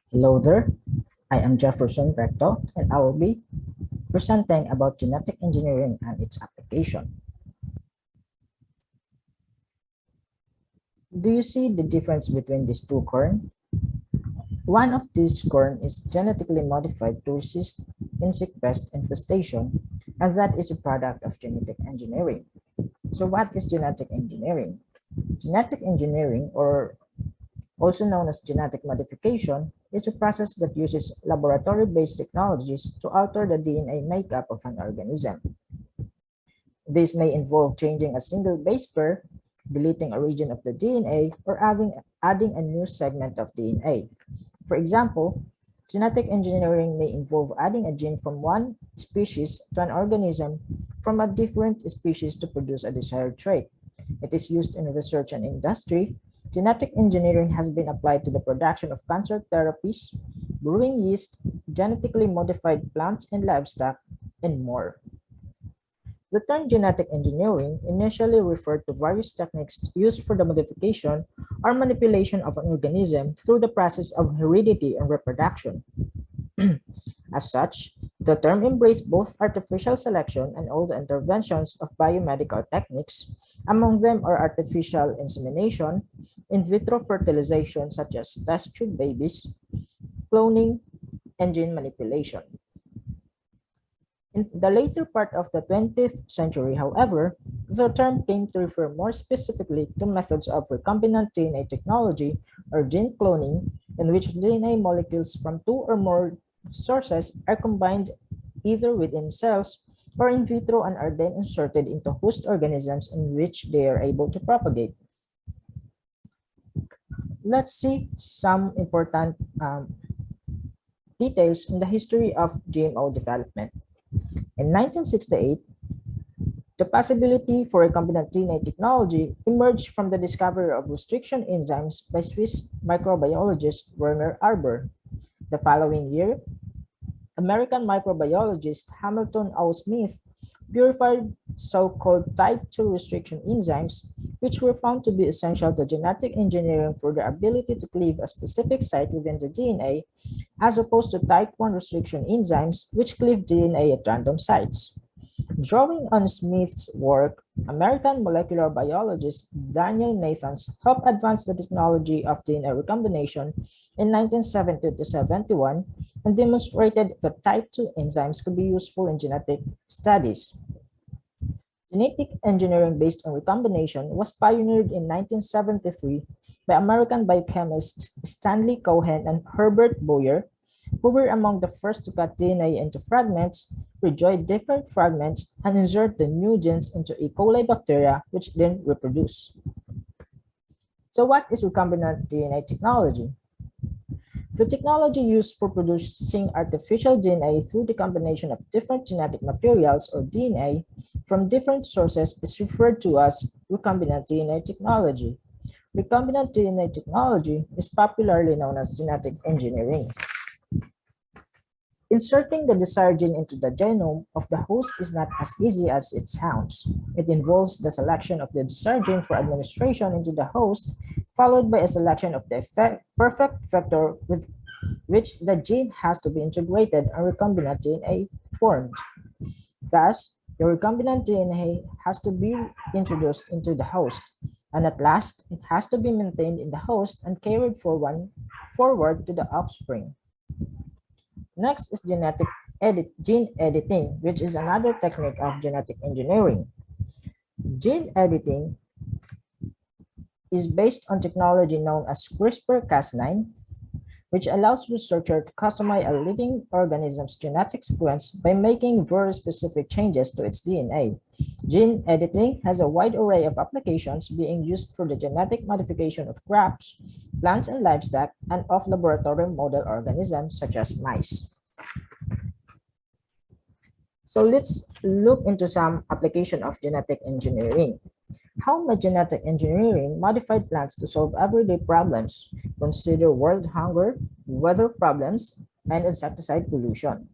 Hello there, I am Jefferson Recto and I will be presenting about genetic engineering and its application. Do you see the difference between these two corn? One of these corn is genetically modified to resist insect pest infestation, and that is a product of genetic engineering. So what is genetic engineering? Genetic engineering, or also known as genetic modification, is a process that uses laboratory-based technologies to alter the DNA makeup of an organism. This may involve changing a single base pair, deleting a region of the DNA, or adding a new segment of DNA. For example, genetic engineering may involve adding a gene from one species to an organism from a different species to produce a desired trait. It is used in research and industry. Genetic engineering has been applied to the production of cancer therapies, brewing yeast, genetically modified plants and livestock, and more. The term genetic engineering initially referred to various techniques used for the modification or manipulation of an organism through the process of heredity and reproduction. As such, the term embraced both artificial selection and all the interventions of biomedical techniques. Among them are artificial insemination, in vitro fertilization such as test tube babies, cloning, and gene manipulation. In the later part of the 20th century, however, the term came to refer more specifically to methods of recombinant DNA technology or gene cloning, in which DNA molecules from two or more sources are combined either within cells or in vitro and are then inserted into host organisms in which they are able to propagate. Let's see some important details in the history of GMO development. In 1968, the possibility for recombinant DNA technology emerged from the discovery of restriction enzymes by Swiss microbiologist Werner Arber. The following year, American microbiologist Hamilton O. Smith purified so-called type 2 restriction enzymes, which were found to be essential to genetic engineering for their ability to cleave a specific site within the DNA, as opposed to type 1 restriction enzymes, which cleave DNA at random sites. Drawing on Smith's work, American molecular biologist Daniel Nathans helped advance the technology of DNA recombination in 1970 to 71 and demonstrated that type 2 enzymes could be useful in genetic studies. Genetic engineering based on recombination was pioneered in 1973 by American biochemists Stanley Cohen and Herbert Boyer, who were among the first to cut DNA into fragments, rejoin different fragments, and insert the new genes into E. coli bacteria, which then reproduce. So what is recombinant DNA technology? The technology used for producing artificial DNA through the combination of different genetic materials or DNA from different sources is referred to as recombinant DNA technology. Recombinant DNA technology is popularly known as genetic engineering. Inserting the desired gene into the genome of the host is not as easy as it sounds. It involves the selection of the desired gene for administration into the host, followed by a selection of the perfect vector with which the gene has to be integrated and recombinant DNA formed. Thus, the recombinant DNA has to be introduced into the host, and at last, it has to be maintained in the host and carried forward to the offspring. Next is gene editing, which is another technique of genetic engineering. Gene editing is based on technology known as CRISPR-Cas9, which allows researchers to customize a living organism's genetic sequence by making very specific changes to its DNA. Gene editing has a wide array of applications being used for the genetic modification of crops, plants and livestock, and of laboratory model organisms such as mice. So let's look into some application of genetic engineering. How may genetic engineering modify plants to solve everyday problems? Consider world hunger, weather problems, and insecticide pollution.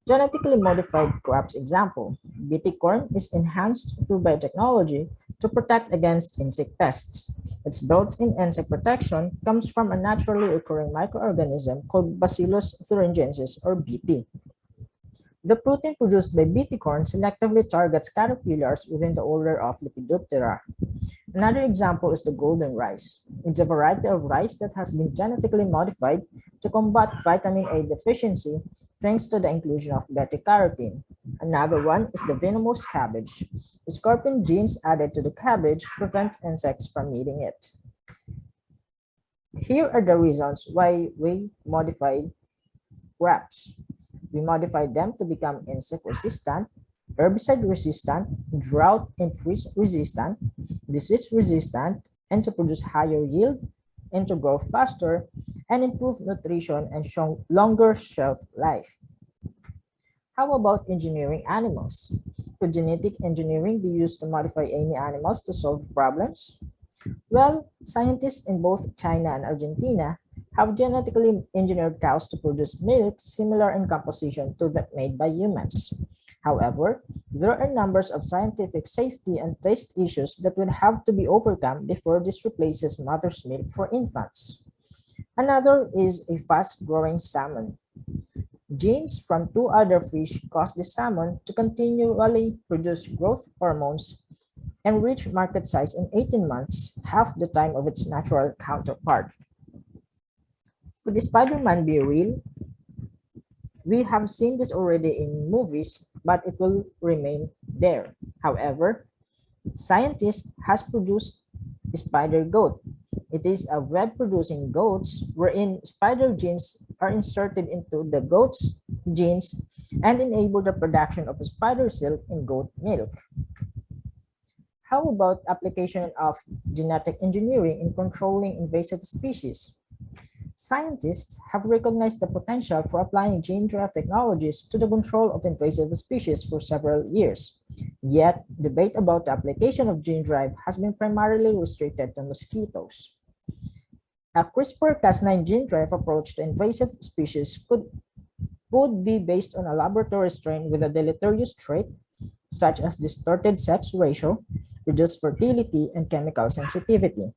Genetically modified crops example, BT corn is enhanced through biotechnology to protect against insect pests. Its built-in insect protection comes from a naturally occurring microorganism called Bacillus thuringiensis, or BT. The protein produced by BT corn selectively targets caterpillars within the order of Lepidoptera. Another example is the golden rice. It's a variety of rice that has been genetically modified to combat vitamin A deficiency thanks to the inclusion of beta-carotene. Another one is the venomous cabbage. The scorpion genes added to the cabbage prevent insects from eating it. Here are the reasons why we modified crops. We modified them to become insect resistant, herbicide resistant, drought and freeze resistant, disease resistant, and to produce higher yield, and to grow faster, and improve nutrition and show longer shelf life. How about engineering animals? Could genetic engineering be used to modify any animals to solve problems? Well, scientists in both China and Argentina have genetically engineered cows to produce milk similar in composition to that made by humans. However, there are numbers of scientific safety and taste issues that will have to be overcome before this replaces mother's milk for infants. Another is a fast-growing salmon. Genes from two other fish cause the salmon to continually produce growth hormones and reach market size in 18 months, half the time of its natural counterpart. Could Spider-Man be real? We have seen this already in movies, but it will remain there. However, scientists has produced spider goat. It is a web-producing goats wherein spider genes are inserted into the goat's genes and enable the production of spider silk in goat milk. How about application of genetic engineering in controlling invasive species? Scientists have recognized the potential for applying gene drive technologies to the control of invasive species for several years. Yet, debate about the application of gene drive has been primarily restricted to mosquitoes. A CRISPR-Cas9 gene drive approach to invasive species could be based on a laboratory strain with a deleterious trait, such as distorted sex ratio, reduced fertility, and chemical sensitivity,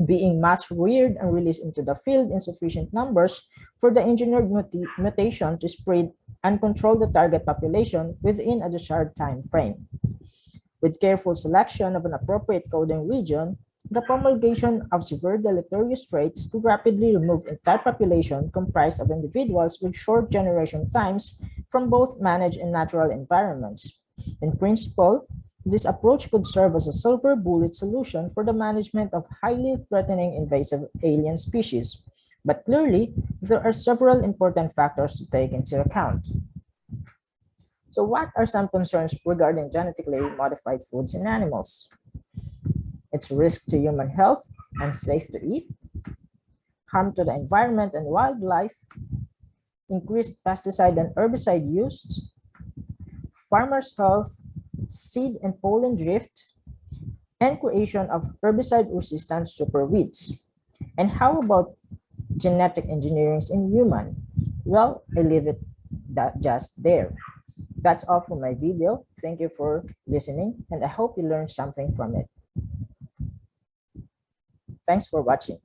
being mass-reared and released into the field in sufficient numbers for the engineered mutation to spread and control the target population within a desired time frame. With careful selection of an appropriate coding region, the promulgation of severe deleterious traits could rapidly remove entire population comprised of individuals with short generation times from both managed and natural environments. In principle, this approach could serve as a silver bullet solution for the management of highly threatening invasive alien species. But clearly, there are several important factors to take into account. So what are some concerns regarding genetically modified foods in animals? Its risk to human health and safe to eat, harm to the environment and wildlife, increased pesticide and herbicide use, farmers' health, seed and pollen drift, and creation of herbicide-resistant superweeds. And how about genetic engineering in human? Well, I leave it just there. That's all for my video. Thank you for listening, and I hope you learned something from it. Thanks for watching.